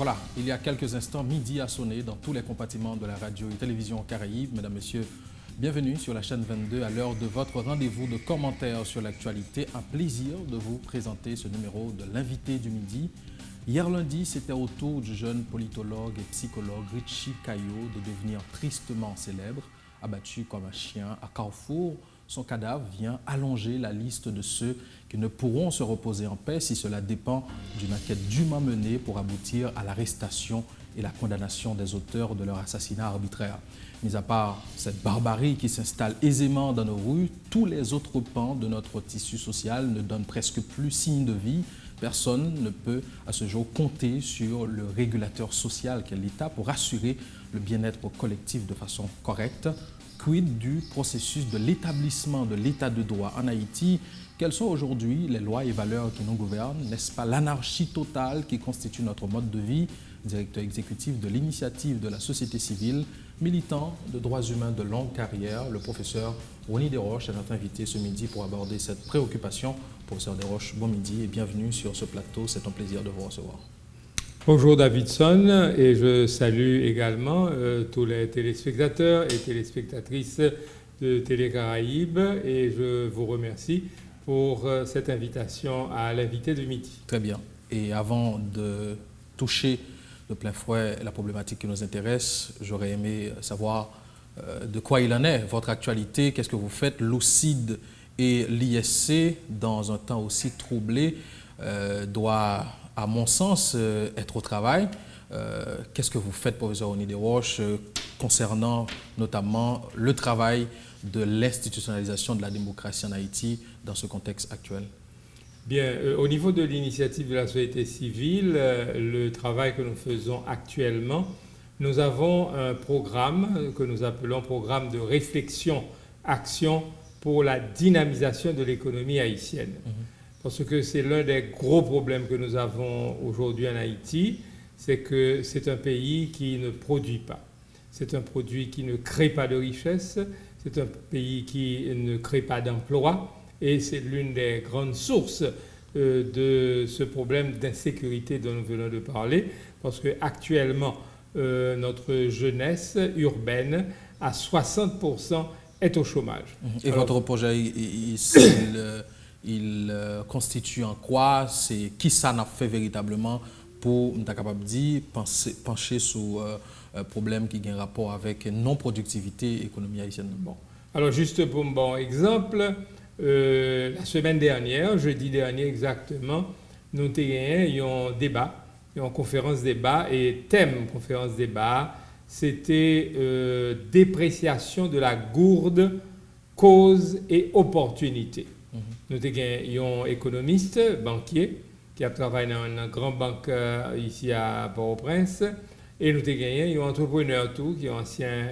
Voilà, il y a quelques instants, midi a sonné dans tous les compartiments de la radio et télévision Caraïbes. Mesdames, Messieurs, bienvenue sur la chaîne 22 à l'heure de votre rendez-vous de commentaires sur l'actualité. Un plaisir de vous présenter ce numéro de l'invité du midi. Hier lundi, c'était au tour du jeune politologue et psychologue Richie Caillot de devenir tristement célèbre. Abattu comme un chien à Carrefour, son cadavre vient allonger la liste de ceux qui ne pourront se reposer en paix si cela dépend d'une enquête dûment menée pour aboutir à l'arrestation et la condamnation des auteurs de leur assassinat arbitraire. Mis à part cette barbarie qui s'installe aisément dans nos rues, tous les autres pans de notre tissu social ne donnent presque plus signe de vie. Personne ne peut à ce jour compter sur le régulateur social qu'est l'État pour assurer le bien-être collectif de façon correcte. Quid du processus de l'établissement de l'état de droit en Haïti? Quelles sont aujourd'hui les lois et valeurs qui nous gouvernent? N'est-ce pas l'anarchie totale qui constitue notre mode de vie? Directeur exécutif de l'initiative de la société civile, militant de droits humains de longue carrière, le professeur Ronnie Desroches est notre invité ce midi pour aborder cette préoccupation. Professeur Desroches, bon midi et bienvenue sur ce plateau. C'est un plaisir de vous recevoir. Bonjour Davidson, et je salue également tous les téléspectateurs et téléspectatrices de Télé Caraïbes et je vous remercie pour cette invitation à l'invité du midi. Très bien. Et avant de toucher de plein fouet la problématique qui nous intéresse, j'aurais aimé savoir de quoi il en est, votre actualité, qu'est-ce que vous faites, l'OCID et l'ISC, dans un temps aussi troublé, doit, à mon sens, être au travail. Qu'est-ce que vous faites, professeur Ronnie Desroches, concernant notamment le travail de l'institutionnalisation de la démocratie en Haïti dans ce contexte actuel? Bien, au niveau de l'initiative de la société civile, le travail que nous faisons actuellement, nous avons un programme que nous appelons programme de réflexion, action pour la dynamisation de l'économie haïtienne. Parce que c'est l'un des gros problèmes que nous avons aujourd'hui en Haïti, c'est que c'est un pays qui ne produit pas. C'est un produit qui ne crée pas de richesse, c'est un pays qui ne crée pas d'emploi, et c'est l'une des grandes sources de ce problème d'insécurité dont nous venons de parler, parce qu'actuellement, notre jeunesse urbaine, à 60%, est au chômage. Et alors, votre projet, il constitue en quoi? C'est qui ça n'a fait véritablement pour, nous capable de dire, pencher sur un problème qui a un rapport avec non-productivité et économie haïtienne? Bon. Alors, juste pour un bon exemple, la semaine dernière, jeudi dernier exactement, nous avons eu un débat, une conférence débat, et thème conférence débat, c'était dépréciation de la gourde, cause et opportunité. Nous avons un économiste, banquier, qui a travaillé dans une grande banque ici à Port-au-Prince, et nous avons un entrepreneur tout, qui est ancien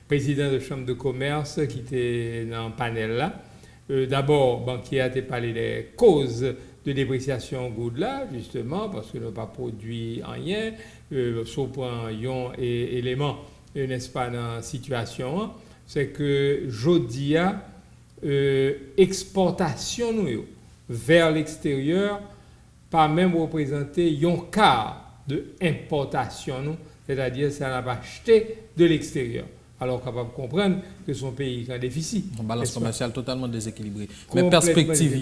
président de chambre de commerce, qui était dans le panel là. D'abord, banquier a parlé des causes de dépréciation gourde là, justement, parce que nous n'avons pas produit rien, sauf un élément, n'est-ce pas, dans la situation, c'est que Jodia, exportation nous, vers l'extérieur, pas même représenter un quart de importation, c'est-à-dire ça n'a pas acheté de l'extérieur. Alors capable de comprendre que son pays est en déficit. Une balance commerciale totalement déséquilibrée. Mais perspective,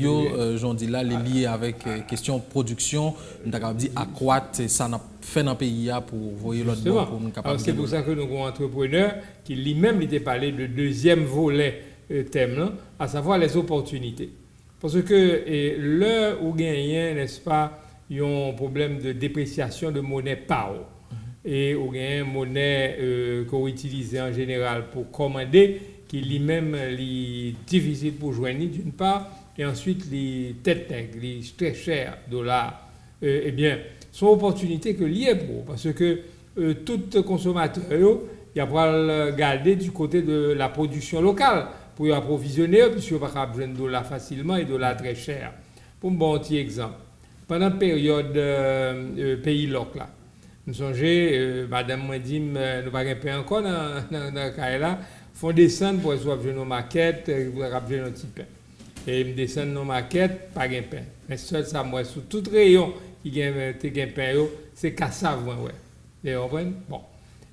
j'en dis là, les liées avec question production, nous avons dit accroître, ça n'a fait dans le pays pour voyer l'autre bord pour nous capable. C'est pour ça que nous avons un entrepreneur qui lui-même était parlé de deuxième volet thème, à savoir les opportunités. Parce que l'heure où gagnent, n'est-ce pas, il y a un problème de dépréciation de monnaie par eau. Et ou bien monnaie qu'on utilise en général pour commander, qui lui-même est difficile pour joindre d'une part, et ensuite les têtes les très chers dollars, eh bien, sont opportunités que liées pour, parce que tout consommateur, il va pas garder du côté de la production locale pour y approvisionner, puisqu'il ne va pas joindre de dollars facilement et de dollars très chers. Pour un bon petit exemple, pendant la période pays local, nous songez, madame m'a dit, nous n'avons pas pain encore dans le cas là, font descendre pour avoir nos maquettes, pour avoir nos petits pains. Et ils me descendent nos maquettes, pas de pain. Mais seul ça, moi, sur tout rayon qui gagne pain, c'est cassave, ouais. Vous comprenez? Bon,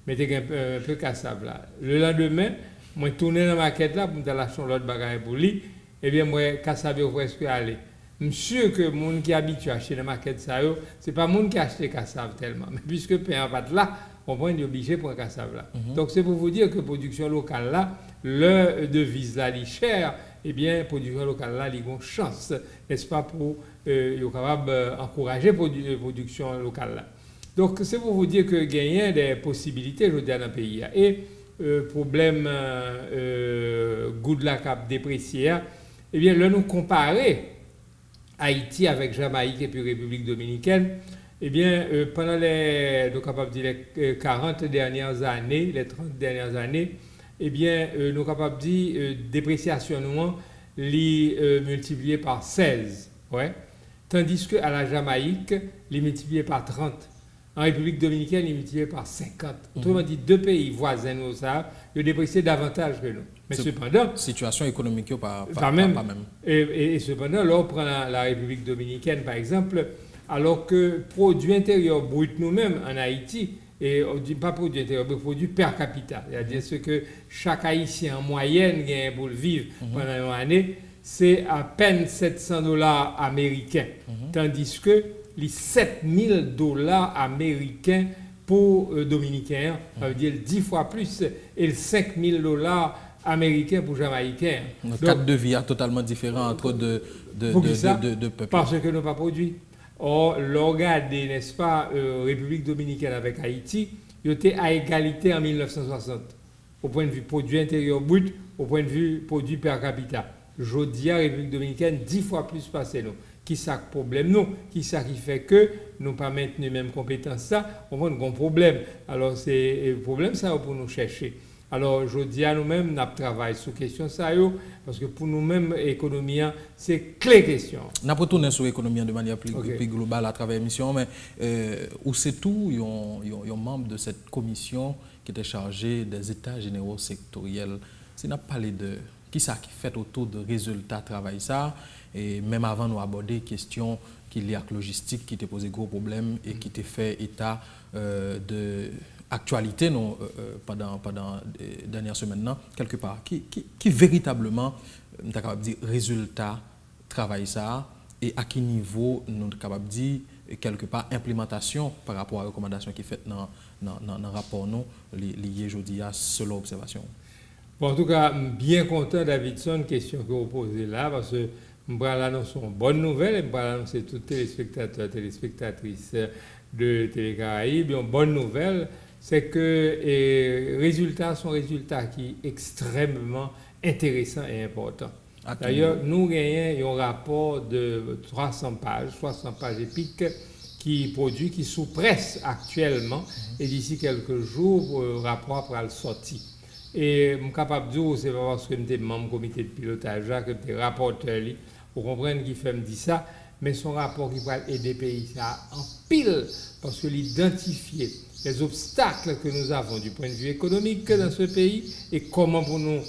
mettez un peu cassave là. Le lendemain, moi, tourné dans ma maquette là, pour me acheter l'autre bagaille pour lui, eh bien, moi, cassave, est presque allé. Monsieur, que les gens qui habituent à acheter dans ma maquette, ce n'est pas les gens qui achètent cassave tellement. Mais puisque pain en pâte là, on prend obligé pour un cassave là. Donc, c'est pour vous dire que la production locale là, le devise là, est cher, eh bien, la production locale là, il y a une chance, n'est-ce pas, pour être capable d'encourager la production locale là. Donc, c'est pour vous dire que gagner des possibilités, je veux dire, dans le pays. Et problème goût de la cape dépréciée, eh bien, là, nous comparer Haïti avec Jamaïque et puis République dominicaine, eh bien, pendant les 40 dernières années, les 30 dernières années, eh bien, nous sommes capables de dire dépréciation multipliée par 16. Ouais. Tandis qu'à la Jamaïque, les multiplié par 30. En République dominicaine, il est multiplié par 50. Autrement dit, deux pays voisins, nous savons, ils ont déprécié davantage que nous. Mais cependant... Situation économique, pas même. Pas même. Et cependant, là, on prend la République dominicaine, par exemple, alors que produit intérieur brut nous-mêmes en Haïti, et on dit pas produit intérieur, mais produit per capita. C'est-à-dire ce que chaque Haïtien en moyenne gagne pour le vivre pendant une année, c'est à peine $700 américains. Tandis que les $7,000 américains pour Dominicains, ça veut dire 10 fois plus, et les $5,000 américains pour Jamaïcains. Donc, cadre de vie totalement différent entre deux peuples. Parce que nous n'avons pas produit. Or, regardez, n'est-ce pas, République dominicaine avec Haïti, ils étaient à égalité en 1960, au point de vue produit intérieur brut, au point de vue produit per capita. Je dis à République dominicaine 10 fois plus passé nous. Qui ça le problème nous? Qui ça qui fait que nous pas maintenu même compétence ça? On a un problème. Alors c'est le problème ça pour nous chercher. Alors je dis à nous-mêmes, nous travaillons sur question ça parce que pour nous-mêmes économie c'est clé question. Nous retourner sur l'économie de manière plus globale à travers l'émission, mais où c'est tout, il y a un membre de cette commission qui était chargé des états généraux sectoriels. Si nous parlé de qui ça qui fait autour de résultats travail ça, et même avant nous aborder question qui liée à la logistique qui te posé gros problèmes et qui te fait état de actualité pendant les dernières semaines quelque part qui véritablement nous capable de dire résultat travail ça et à quel niveau nous sommes capable de dire quelque part implémentation par rapport à la recommandation qui est faite dans le rapport nous lié aujourd'hui à selon observation. Bon, en tout cas, bien content Davidson, question que vous posez là, parce que je vais annoncer une bonne nouvelle, et je vais annoncer tous les téléspectateurs, téléspectatrices de Télé-Caraïbes. Une bonne nouvelle, c'est que les résultats sont résultats qui sont extrêmement intéressants et importants. D'ailleurs, nous gagnons un rapport de 300 pages épiques qui produit, qui sous presse actuellement, et d'ici quelques jours, le rapport pourra le sortir. Et je suis capable de dire, c'est pas parce que je suis membre du comité de pilotage, que je suis rapporteur, pour comprendre qui fait me dire ça, mais son rapport qui va aider le pays ça en pile, parce que l'identifier les obstacles que nous avons du point de vue économique dans ce pays et comment pour nous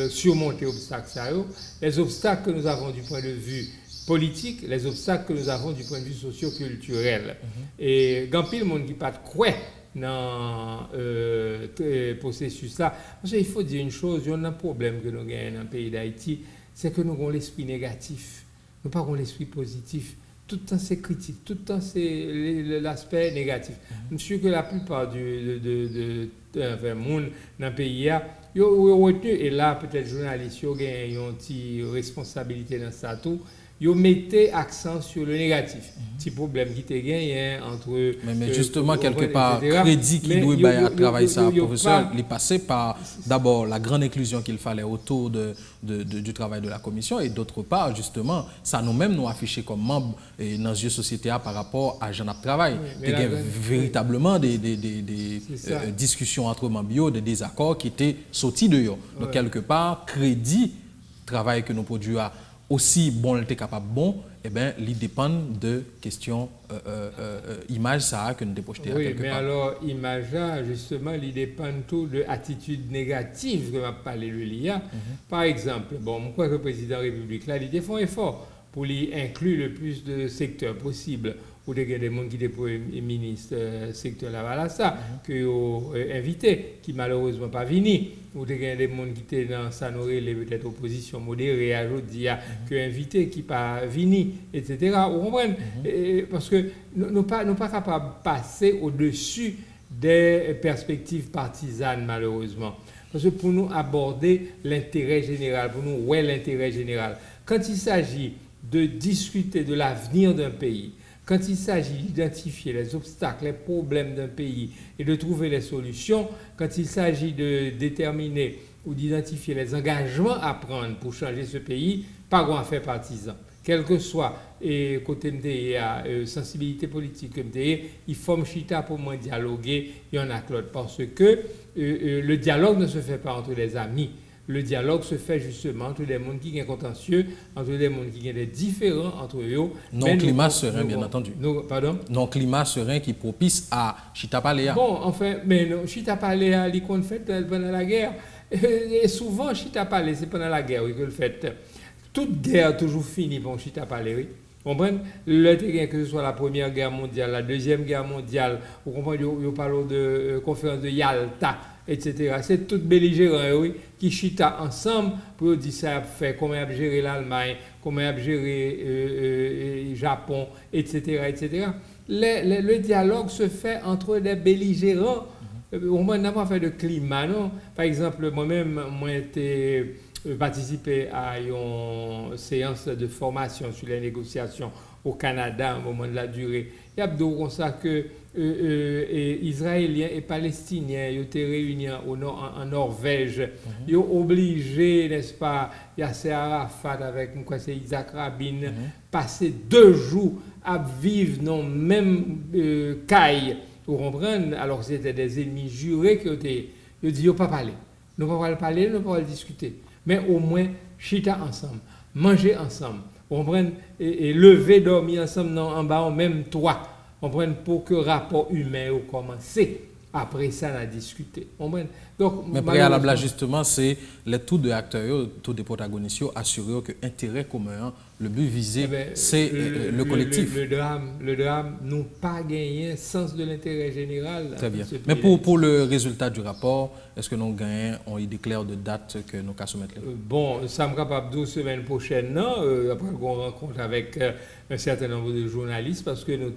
surmonter les obstacles, les obstacles que nous avons du point de vue politique, les obstacles que nous avons du point de vue socio-culturel. Et il y a pile de monde qui pas de quoi dans le processus là. Parce qu'il faut dire une chose, il y a un problème que nous avons dans le pays d'Haïti, c'est que nous avons l'esprit négatif, nous n'avons pas l'esprit positif. Tout le temps c'est critique, tout le temps c'est l'aspect négatif. Je suis que la plupart du monde dans le pays, ils ont retenu, et là peut-être les journalistes ont une petite responsabilité dans ça tout, ils mettaient accent sur le négatif. Petit problème qui était gagné entre... Mais justement, quelque part, crédit qui doit travailler ça, professeur, il passait par d'abord la grande inclusion qu'il fallait autour du travail de la commission et d'autre part, justement, ça nous-mêmes nous afficher comme membres dans les sociétés par rapport à Jean Travail. Il y a véritablement des discussions entre membres, des désaccords qui étaient sortis de eux. Donc, quelque part, crédit, travail que nous produisons aussi bon l'était capable bon, eh bien, il dépend de questions image ça que nous déprojetons oui, quelque mais part. alors image justement il dépend tout de attitude négative que m'a parlé le LIA. Par exemple, bon, je crois que le président de la République là, il fait un effort pour lui inclure le plus de secteurs possible ou des gens qui étaient premier ministre secteur Lavalassa que ont invité qui malheureusement pas venu, ou des gens qui étaient dans Sanoré les peut-être opposition modérée à Jodia que invité qui pas venu, etc. Vous comprenez? Parce que nous pas capables de passer au-dessus des perspectives partisanes malheureusement. Parce que pour nous aborder l'intérêt général, pour nous ouais l'intérêt général. Quand il s'agit de discuter de l'avenir d'un pays, quand il s'agit d'identifier les obstacles, les problèmes d'un pays et de trouver les solutions, quand il s'agit de déterminer ou d'identifier les engagements à prendre pour changer ce pays, pas grand affaire partisan. Quel que soit et côté MDA, sensibilité politique MDA, il faut chita pour moi dialoguer, il y en a Claude, parce que le dialogue ne se fait pas entre les amis. Le dialogue se fait justement entre des gens qui sont contentieux, entre des gens qui ont des différents entre eux. Non climat serein, bien entendu. Pardon? Non climat serein qui propice à Chita Paléa. Bon, enfin, mais non, Chita Paléa, il qu'on fait pendant la guerre. Et souvent, Chita Paléa, c'est pendant la guerre que le fait. Toute guerre toujours finie pour Chita Paléa, oui. Vous comprenez? Que ce soit la Première Guerre mondiale, la Deuxième Guerre mondiale, vous comprenez, vous parlez de conférence de Yalta, etc. C'est tout belligérant, oui, qui chita ensemble pour dire ça fait comment gérer l'Allemagne, comment gérer le Japon, etc., etc. Le dialogue se fait entre des belligérants. On n'a pas fait de climat, non? Par exemple, moi-même, j'ai été participé à une séance de formation sur les négociations au Canada au moment de la durée. Il y a comme ça que Israéliens et Palestiniens ils étaient réunis en Norvège. Ils ont obligé, n'est-ce pas, Yasser Arafat avec Isaac Rabin, passer 2 jours à vivre dans le même caille. Vous comprenez? Alors c'était des ennemis jurés qui ont dit, ils n'ont pas parlé. Nous ne pouvons pas parler, nous ne pouvons pas discuter. Mais au moins, chita ensemble, manger ensemble, et lever, dormir ensemble en bas, en même toit, pour que le rapport humain commence. Après ça, on a discuté. Donc, mais préalable justement, c'est les tous deux acteurs, tous des protagonistes, assurer que l'intérêt commun, le but visé, c'est le collectif. Le drame, nous pas gagné sens de l'intérêt général. Très bien. Mais pour le résultat du rapport, est-ce que nous gagnons, on y déclare de date que nous allons soumettre? Bon, ça me capable 12 semaines prochaines, non, après qu'on rencontre avec un certain nombre de journalistes, parce que nous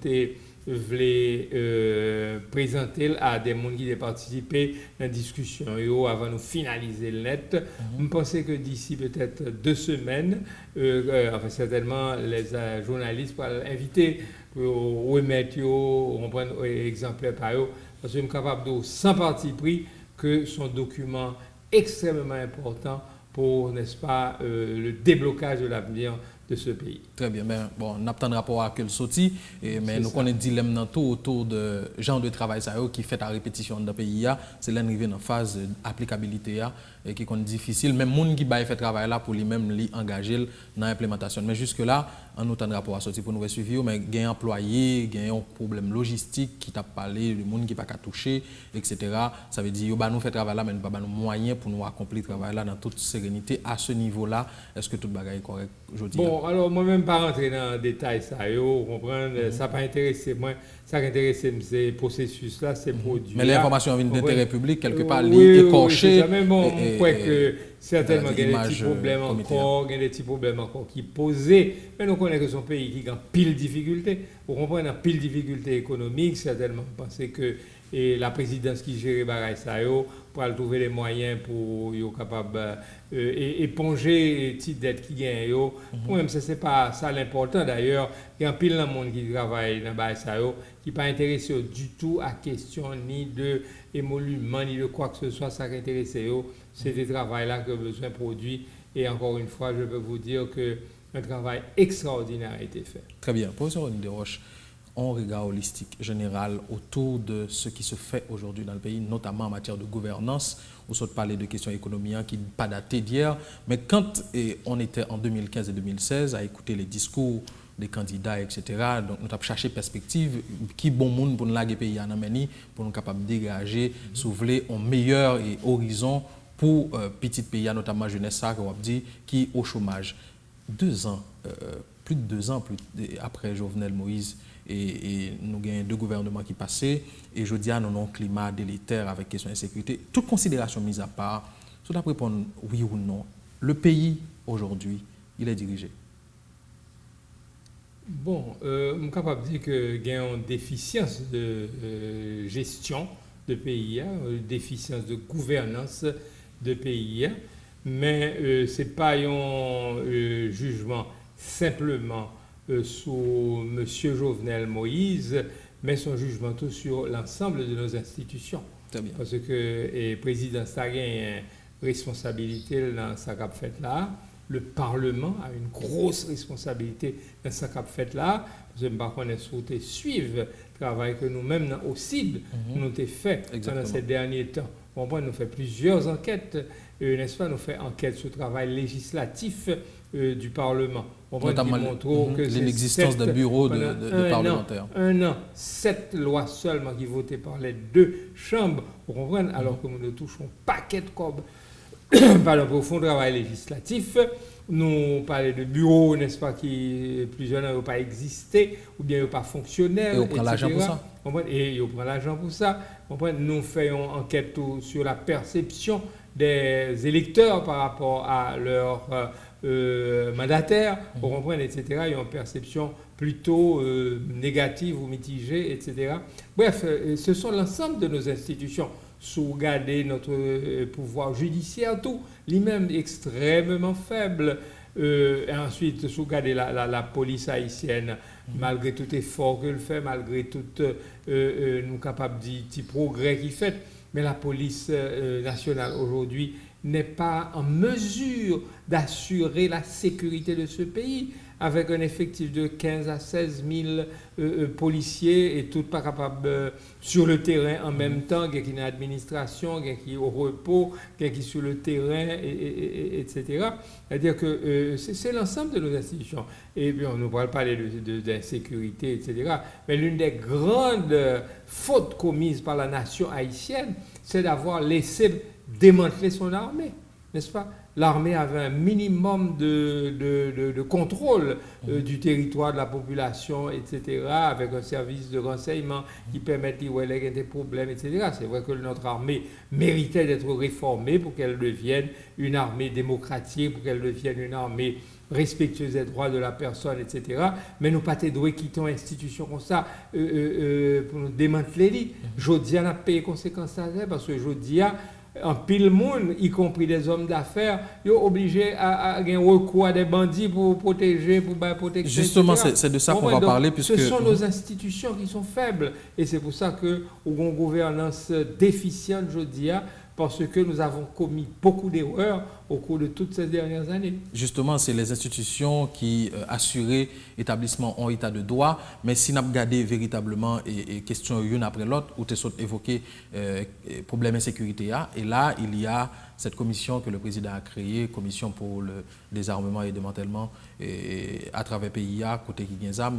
voulais présenter à des gens qui ont participé à la discussion avant de finaliser le net. Je pense que d'ici peut-être 2 semaines, enfin certainement les journalistes vont inviter pour remettre on prend exemplaire par eux, parce que je suis capable de sans parti pris que son document extrêmement important pour, n'est-ce pas, le déblocage de l'avenir de ce pays. Très bien. Mais bon, on a pas de rapport à quel sorti, mais nous connaissons dilemme dans tout autour de genre de travail ça qui fait à répétition dans le pays. C'est l'arrivée dans phase d'applicabilité et qui est difficile. Même les gens qui fait travail là pour lui-même engager dans l'implémentation. Mais jusque-là, on a un rapport à sortir pour nous suivre, mais il y a un employé, il y a un problème logistique qui t'a parlé, le monde qui n'a pas touché, etc. Ça veut dire que nous faisons travail là, mais nous n'avons pas de moyens pour nous accomplir le travail là dans toute sérénité. À ce niveau-là, est-ce que tout le bagage est correct aujourd'hui? Bon, alors moi-même, pas rentrer dans le détail, ça, vous comprenez, ça n'a pas intéressé moi. Ça qui intéresse, c'est le processus-là, c'est produit. Mais l'information vient d'intérêt public, quelque part, écorché. Oui, mais bon, on croit que certainement, il y a des petits problèmes encore, il y a des petits problèmes encore qui posés. Mais nous connaissons que son pays qui a pile de difficultés. Vous comprenez, pile de difficultés économiques, certainement. Pensez que la présidence qui gère Baraï Sayo pour trouver les moyens pour être capable éponger les petites dettes qui gagnent. Pour même, ce n'est pas ça l'important d'ailleurs. Il y a pile de monde qui travaille dans Baraï Sayo qui n'est pas intéressé du tout à question ni de émolument ni de quoi que ce soit. Ça qui intéresse, c'est des travail-là que besoin produit. Et encore une fois, je peux vous dire qu'un travail extraordinaire a été fait. Très bien. Professeur René Desroches, un regard holistique général autour de ce qui se fait aujourd'hui dans le pays, notamment en matière de gouvernance. Vous sautez parler de questions économiques qui n'ont pas daté d'hier, mais quand on était en 2015 et 2016 à écouter les discours des candidats, etc., donc nous avons cherché perspective, qui bon monde pour nous laguer pays en Amérique, pour nous capables de dégager, soulever un meilleur horizon pour petit pays, notamment jeunesse, qui est au chômage. 2 ans plus de 2 ans après Jovenel Moïse et nous avons 2 gouvernements qui passaient et je dis à nous avons un climat délétère avec question de sécurité. Toute considération mise à part, si on répondre oui ou non, le pays aujourd'hui, il est dirigé. Bon, je suis capable de dire qu'il y a une déficience de gestion de pays, une déficience de gouvernance de pays, mais ce n'est pas un jugement simplement sur M. Jovenel Moïse, mais son jugement tout sur l'ensemble de nos institutions. Très bien. Parce que le président a une responsabilité dans sa cap fait là. Le Parlement a une grosse responsabilité dans ce qu'a fait là. Je ne sais pas si suivre le travail que nous-mêmes au CID nous avons fait pendant ces derniers temps. Bon, nous fait plusieurs enquêtes, n'est-ce pas? Nous fait enquête sur le travail législatif du Parlement. Notamment l'existence d'un bureau de parlementaires. 1 an, 7 lois seulement qui votées par les 2 chambres, vous comprenez, alors que nous ne touchons pas paquet de cob par le profond travail législatif. Nous parlons de bureaux, n'est-ce pas, qui plusieurs n'ont pas existé, ou bien n'ont pas fonctionnel. Et on prend l'argent pour ça. Et on prend l'argent pour ça. Nous faisons enquête sur la perception des électeurs par rapport à leurs mandataires, vous comprenez, etc. Il y a une perception plutôt négative ou mitigée, etc. Bref, ce sont l'ensemble de nos institutions. Sauvegarder notre pouvoir judiciaire, tout, lui-même extrêmement faible. Et ensuite, sauvegarder la police haïtienne, malgré tout effort qu'elle fait, malgré tout, nous capables de petits progrès qu'il fait. Mais la police nationale aujourd'hui n'est pas en mesure d'assurer la sécurité de ce pays, avec un effectif de 15 à 16 000 policiers et tout pas capable sur le terrain en même temps, qui est une administration, qui est au repos, qui est sur le terrain, etc. C'est-à-dire que c'est l'ensemble de nos institutions. Et puis on ne parle pas d'insécurité, etc. Mais l'une des grandes fautes commises par la nation haïtienne, c'est d'avoir laissé démanteler son armée, n'est-ce pas? L'armée avait un minimum de contrôle du territoire, de la population, etc., avec un service de renseignement qui permettait de voir des problèmes, etc. C'est vrai que notre armée méritait d'être réformée pour qu'elle devienne une armée démocratique, pour qu'elle devienne une armée respectueuse des droits de la personne, etc. Mais nous pas de quitter une institution comme ça pour nous démanteler. Jodia a payé conséquences à ça parce que Jodia en pile monde, y compris des hommes d'affaires, ils sont obligés à avoir recours à des bandits pour protéger, pour protéger. Justement, c'est de ça qu'on va parler. Puisque... Ce sont nos institutions qui sont faibles. Et c'est pour ça qu'on a une gouvernance déficiente, je dis, parce que nous avons commis beaucoup d'erreurs au cours de toutes ces dernières années. Justement, c'est les institutions qui assuraient l'établissement en état de droit, mais si nous avons regardé véritablement et question l'une après l'autre, où tu as évoqué problème d'insécurité, et là, il y a cette commission que le président a créée, commission pour le désarmement et le démantèlement à travers PIA, côté qui il a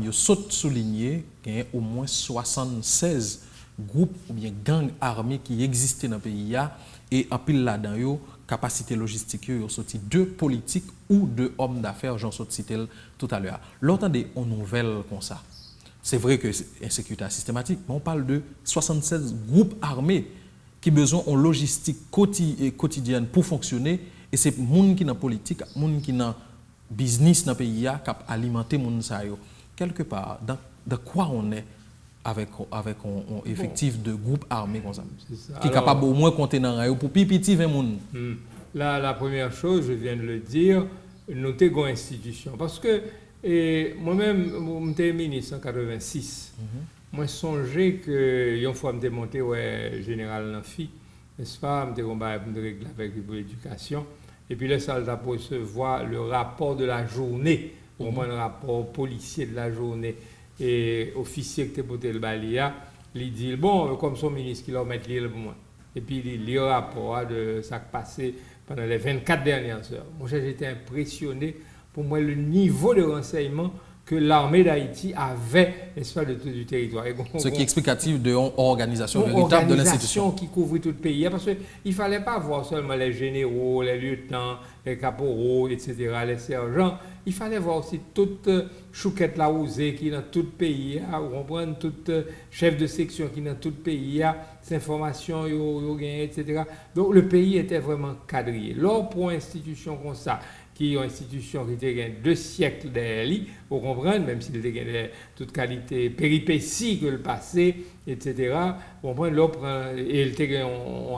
souligné qu'il y a au moins 76 groupes ou bien gangs armés qui existaient dans le pays et en pile là-dedans, capacité logistique, ils ont sorti 2 politiques ou 2 hommes d'affaires, j'en sorti tout à l'heure. L'entendez en nouvelle comme ça. C'est vrai que c'est insécurité systématique, mais on parle de 76 groupes armés qui ont besoin de logistique quotidienne pour fonctionner. Et c'est les gens qui sont dans la politique, les gens qui sont dans le business dans le pays qui ont alimenté les gens. Quelque part, dans quoi on est avec un effectif de groupe armé comme ça, qui est capable au moins de compter dans la pour pipiti 20 personnes. La première chose, je viens de le dire, nous avons une institution. Parce que moi-même, je suis ministre en 1986. Moi, je songeais que une fois que je suis monté au général Lanfi, n'est-ce pas, je suis régler avec l'éducation. Et puis là, ça a pour recevoir le rapport de la journée, au moins le rapport policier de la journée. Et officier qui était porté le balia, il dit bon, comme son ministre qui leur met l'île pour moi. Et puis il lit le rapport de ça qui passé pendant les 24 dernières heures. Moi j'étais impressionné. Pour moi, le niveau de renseignement que l'armée d'Haïti avait, n'est-ce pas, du territoire. Ce qui est explicatif de l'organisation véritable de l'institution. Qui couvre tout le pays. Parce qu'il ne fallait pas voir seulement les généraux, les lieutenants, les caporaux, etc., les sergents. Il fallait voir aussi toute chouquette laouzé qui est dans tout le pays, ou comprendre toute chef de section qui est dans tout le pays, ces informations, etc. Donc le pays était vraiment quadrillé. Lors pour une institution comme ça, qui est une institution qui a 2 siècles derrière, vous comprenez, même s'il a toute qualité péripéties que le passé, etc. Vous comprenez, et il a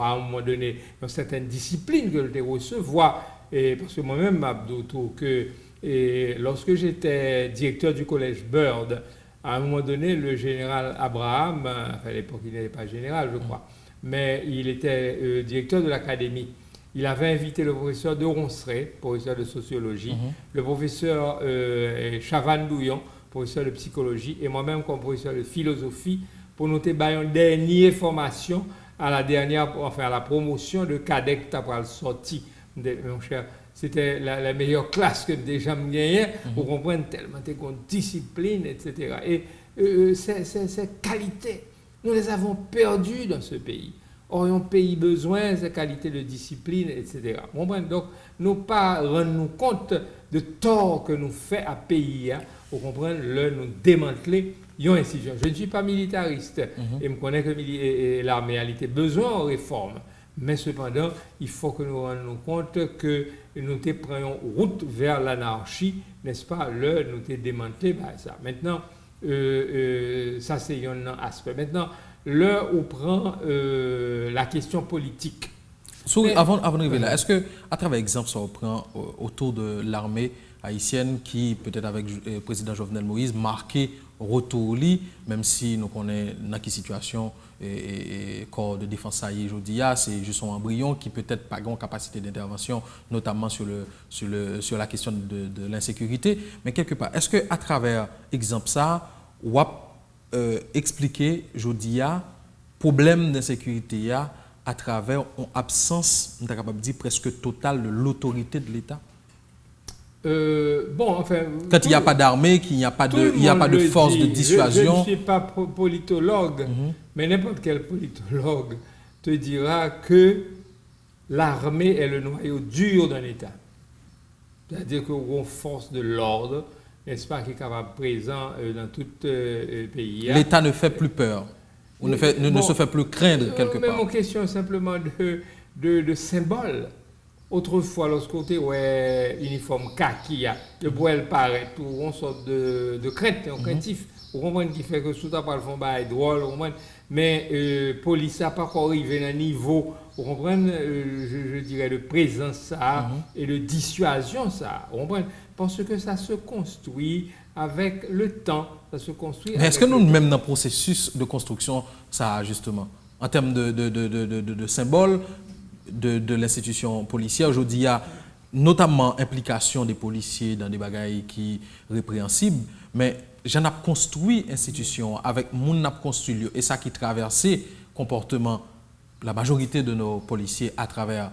à un moment donné une certaine discipline que le recevoir. Et parce que moi-même, Abdou, que lorsque j'étais directeur du collège Bird, à un moment donné, le général Abraham, à l'époque il n'était pas général, je crois, mais il était directeur de l'académie. Il avait invité le professeur de Ronceret, professeur de sociologie, le professeur Chavan-Douillon, professeur de psychologie, et moi-même comme professeur de philosophie, pour noter une dernière formation à la promotion de cadet qui a sorti, mon cher. C'était la meilleure classe que déjà me gagnais, pour comprendre tellement de discipline, etc. Et ces qualités, nous les avons perdues dans ce pays. Or, un pays besoin de qualité de discipline, etc. Donc, nous pas rendre compte de tort que nous fait à pays, pour comprendre nous démanteler une institution. Je ne suis pas militariste et je connais que l'armée a besoin de réforme. Mais cependant, il faut que nous rendions compte que nous prenions route vers l'anarchie, n'est-ce pas, nous démanteler ça. Maintenant, ça c'est un aspect. Maintenant, où prend la question politique. Avant d'arriver là, est-ce que, à travers l'exemple, ça reprend autour de l'armée haïtienne qui, peut-être avec le président Jovenel Moïse, marqué retour au lit, même si nous connaissons dans quelle situation et corps de défense haïtien aujourd'hui, c'est juste un embryon qui peut-être pas une capacité d'intervention, notamment sur la question de l'insécurité. Mais quelque part, est-ce qu'à travers l'exemple ça, on va expliquer aujourd'hui problème d'insécurité à travers une absence, on est capable de dire presque totale de l'autorité de l'État? Quand il n'y a pas d'armée, qu'il n'y a pas de force de dissuasion. Je ne suis pas politologue, mais n'importe quel politologue te dira que l'armée est le noyau dur d'un État. C'est-à-dire qu'on force de l'ordre, n'est-ce pas, qui est capable présent dans tout le pays. L'État ne fait plus peur, ne se fait plus craindre quelque part. Mais mon question est simplement de symbole. Autrefois, lorsqu'on était uniforme kaki, le bois paraît pour une sorte de crête, un craintif. Vous comprenez qui fait que tout à part font bail drôle, mais police n'a pas encore arrivé à un niveau, vous comprenez, je dirais de présence ça et de dissuasion ça, vous comprenez, parce que ça se construit avec le temps, ça se construit. Mais est-ce que nous même dans le processus de construction ça justement, en termes de symboles de l'institution policière aujourd'hui, il y a notamment implication des policiers dans des bagailles qui répréhensibles, mais j'en ai construit institution avec mon a construit et ça qui traversait comportement la majorité de nos policiers à travers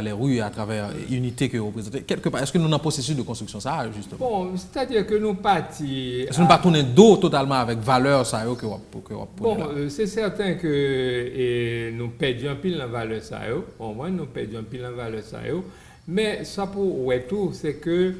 les rues et à travers l'unité que vous représentez. Quelque part, est-ce que nous sommes en processus de construction ça justement? Bon, c'est-à-dire que nous partis. Est-ce que nous ne pas tourner dos totalement avec valeur ça que bon, c'est certain que nous perdions pile la valeur ça au moins nous perdions pile la valeur ça mais ça pour tout c'est que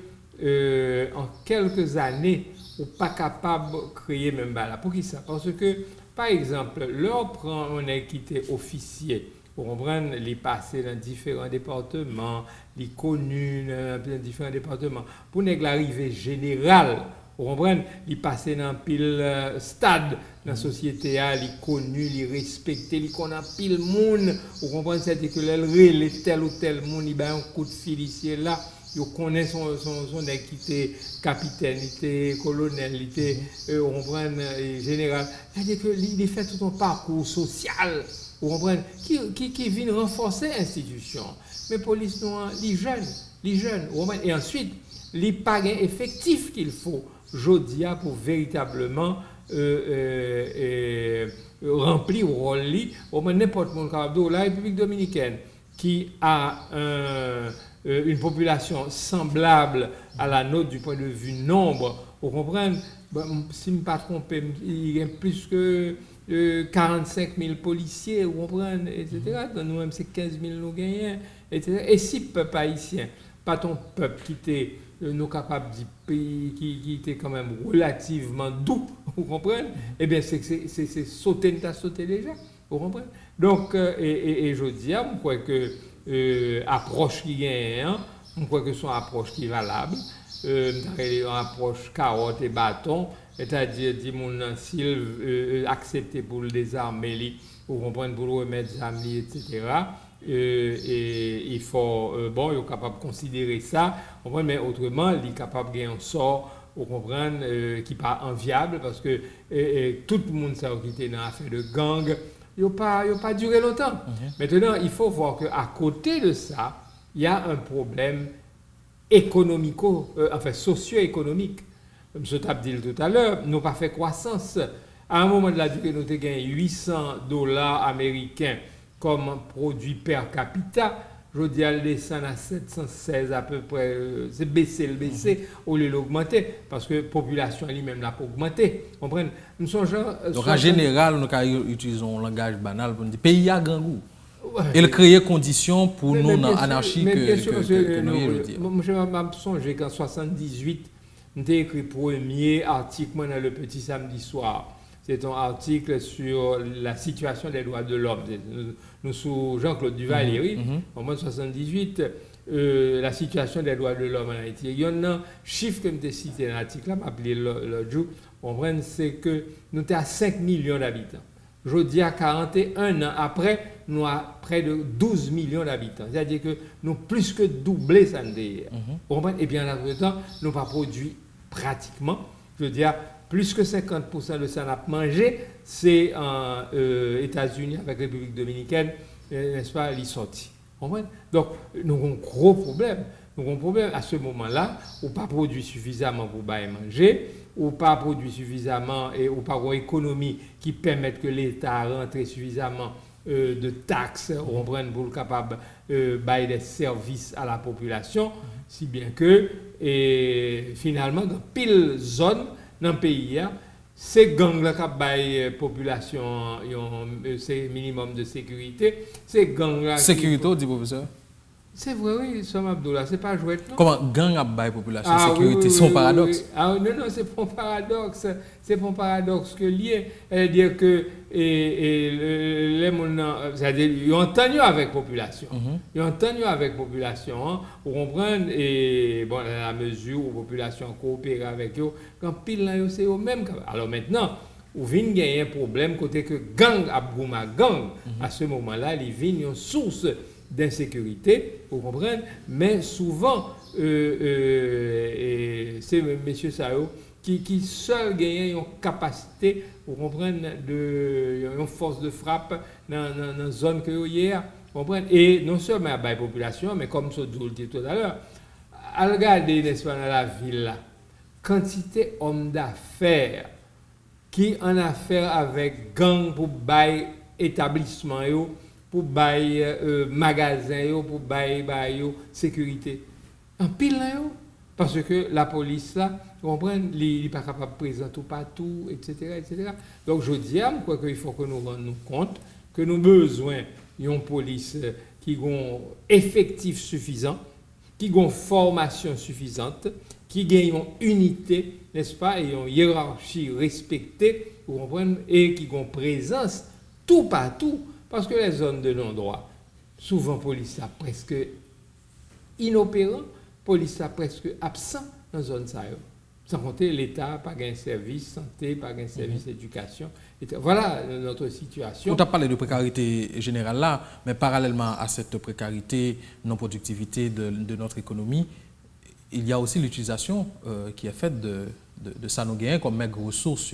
en quelques années on pas capable de créer même là. Pour qui ça? Parce que par exemple, leur prend un équité officier pour comprendre les passés dans différents départements, les connus dans différents départements. Pour l'arrivée générale, pour comprendre les passés dans pile stade dans la société, les connus, les respectés, les qu'on a pile monde. Pour comprendre c'est que les tel ou tel monde, il a un coup de fil ici et là. Ils connaissent son équité, capitaineté, colonelité, on comprend général. C'est-à-dire qu'il fait tout un parcours social, on comprend, qui vient renforcer l'institution. Mais police noire, les jeunes, et ensuite, les pagans effectifs qu'il faut, jodia pour véritablement remplir le rôle, n'importe quel la République dominicaine, qui a une population semblable à la nôtre du point de vue nombre, Vous comprenez? Bon, si je ne me pas trompé, il y a plus que 45 000 policiers, vous comprenez, etc. Dans nous-mêmes, c'est 15 000 nous gagnons, etc. Et si le peuple haïtien, pas ton peuple qui était nous capables de pays qui était quand même relativement doux, vous comprenez? Eh bien, c'est sauter déjà, vous comprenez? Donc, et je dis, je crois que approche qui gagne, hein, je crois que son approche qui est valable, une approche carotte et bâton, c'est-à-dire, s'il accepte pour le désarmer, pour comprendre, pour le remettre des amis, etc. Et il faut, bon, il est capable de considérer ça, mais autrement, il est capable de gagner un sort, vous comprenez, qui n'est pas enviable, parce que tout le monde sait qui était dans l'affaire de gang, il n'a pas duré longtemps. Maintenant, il faut voir qu'à côté de ça, il y a un problème socio-économique. Comme je t'ai dit tout à l'heure, nous n'avons pas fait croissance. À un moment de la durée, nous avons gagné $800 américains comme produit per capita. Je dis à descendre à 716 à peu près. C'est baissé, au lieu d'augmenter, parce que la population elle-même n'a pas augmenté. Vous comprenez? Nous sommes donc en général, nous utilisons un langage banal pour dire pays à gangou. Et créer conditions pour nous dans l'anarchie que nous voulons dire. Je me souviens qu'en 1978, j'ai écrit le premier article dans le Petit Samedi Soir. C'est un article sur la situation des droits de l'homme. Nous sous Jean-Claude Duvalier, en 1978, la situation des droits de l'homme en Haïti. Il y a un chiffre que je me cité dans l'article, je m'appelais l'autre jour, c'est que nous sommes à 5 millions d'habitants. Je dis à 41 ans après, nous avons près de 12 millions d'habitants. C'est-à-dire que nous avons plus que doublé ça. Et bien, en même temps, nous n'avons pas produit pratiquement, je veux dire, plus que 50% de ça n'a mangé, c'est en États-Unis avec la République dominicaine, n'est-ce pas, les sorties. Donc, nous avons un gros problème. Nous avons un problème à ce moment-là, où pas produit suffisamment pour manger, ou pas produit suffisamment et ou pas une économie qui permette que l'État rentre suffisamment de taxes, pour le capable bailler des services à la population, si bien que finalement dans pile zone dans le pays, ces gangs-là qui baillent la population, c'est minimum de sécurité, ces gangs-là. Sécurité, dit professeur? C'est vrai, oui, Sam Abdullah, c'est pas jouet. Comment gang a baillé population sécurité, c'est un paradoxe? Ah non, c'est pas un paradoxe. C'est pas un paradoxe que lié. C'est-à-dire que les gens, c'est-à-dire ils ont entendu avec population. Ils ont entendu avec population, pour comprendre et bon, à la mesure où la population coopère avec eux, quand pile là c'est eux mêmes. Alors maintenant, où vient gagner un problème côté que gang a bouma gang, à ce moment-là, ils viennent une source d'insécurité, vous comprenez, mais souvent, c'est M. Sao qui seul gagne une capacité, vous comprenez, une force de frappe dans la zone que hier, vous comprenez, et non seulement à la population, mais comme je vous le dis tout à l'heure, à regarder, n'est-ce pas, dans la ville là, quantité d'hommes d'affaires qui en affaire avec gang pour bail établissement, pour bailler magasin, pour bailler sécurité. En pile là, parce que la police là, vous comprenez, il n'est pas capable de présenter partout, etc., etc. Donc je dis à moi qu'il faut que nous rendions compte que nous avons besoin d'une police qui a un effectif suffisant, qui a une formation suffisante, qui a une unité, n'est-ce pas, et une hiérarchie respectée, vous comprenez, et qui a une présence tout partout. Parce que les zones de non-droit, souvent, police est presque inopérant, police est presque absent dans les zones. Sans compter l'État, pas un service santé, pas un service éducation. Voilà notre situation. On a parlé de précarité générale là, mais parallèlement à cette précarité, non-productivité de notre économie, il y a aussi l'utilisation qui est faite de ça nous gagne comme maigre ressources.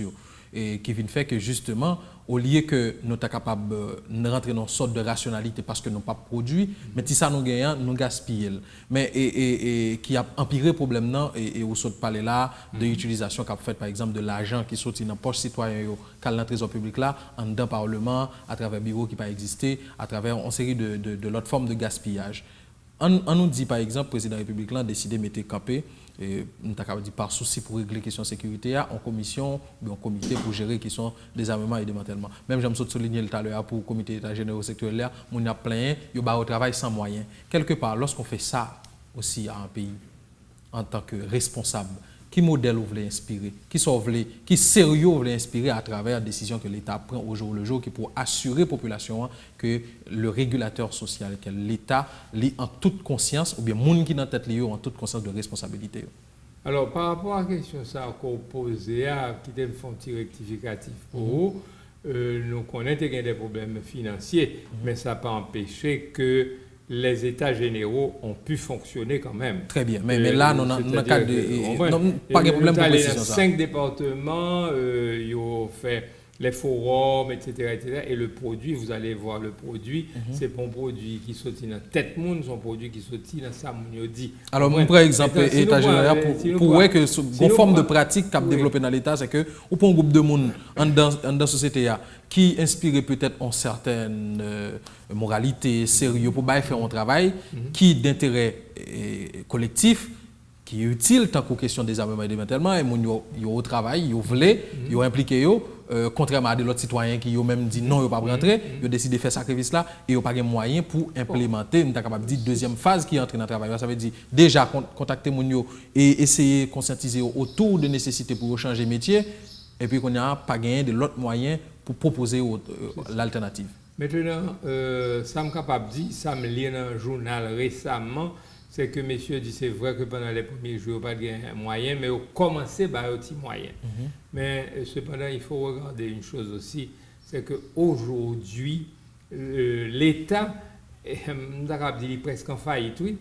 Et qui vient faire que justement, au lieu que nous sommes capables de rentrer dans une sorte de rationalité parce que nous n'avons pas produit, mais si ça nous gagne, nous gaspillons. Mais qui a empiré le problème et où saute parler là de l'utilisation qu'a fait par exemple de l'argent qui sortit dans la poche citoyen dans le trésor public là, en dedans parlement, à travers bureau qui n'a pas existé, à travers une série de l'autre forme de gaspillage. On nous dit par exemple, le président de la République a décidé de mettre campé, par souci pour régler les questions de sécurité, en commission ou en comité pour gérer les questions des armements et démantèlement. Même j'aime souligner tout à l'heure pour le comité d'État général sectoriel, on a plein, il y a au travail sans moyens. Quelque part, lorsqu'on fait ça aussi à un pays, en tant que responsable, qui modèle vous voulez inspirer, qui sérieux vous voulez inspirer à travers la décision que l'État prend au jour le jour, qui pour assurer la population que le régulateur social, que l'État lit en toute conscience, ou bien monde qui dans tête lié en toute conscience de responsabilité. Alors, par rapport à la question ça qu'on posait, qui est un fond rectificatif pour vous, nous connaissons qu'il y a des problèmes financiers, mais ça n'a pas empêché que les États généraux ont pu fonctionner quand même. Très bien, mais là, nous avons cas de... pas de problème pour précision. 5 départements, ils ont fait les forums, etc., et le produit, vous allez voir le produit, c'est pas un produit qui sortit dans tête monde, c'est un produit qui sortit dans ça, on dit. Alors, par exemple, État général, pour voir que une forme de pratique qu'a développé dans l'État, c'est que, ou pour un groupe de monde dans la société qui inspire peut-être une certaine moralité, sérieux, pour faire un travail qui d'intérêt collectif, qui est utile tant qu'aux questions des armements et démantèlement, et ils au travail, ils voulaient, ils ont impliqué, contrairement à d'autres citoyens qui ont même dit non, ils ne pas rentrer, ils ont décidé de faire ce sacrifice-là et ils n'ont pas de moyens pour implémenter, on est capable de dire, deuxième phase qui entre dans le travail. Ça veut dire déjà contacter les et essayer de conscientiser autour de nécessités pour changer de métier, et puis qu'on n'a pas gagné de l'autre moyen pour proposer l'alternative. Maintenant, ça me capable de dire, ça me lit dans un journal récemment, c'est que monsieur dit c'est vrai que pendant les premiers jours, pas de moyens, mais au commencer, il y a des moyens. Mais cependant, il faut regarder une chose aussi, c'est qu'aujourd'hui, l'État, nous avons dit presque en faillite, oui.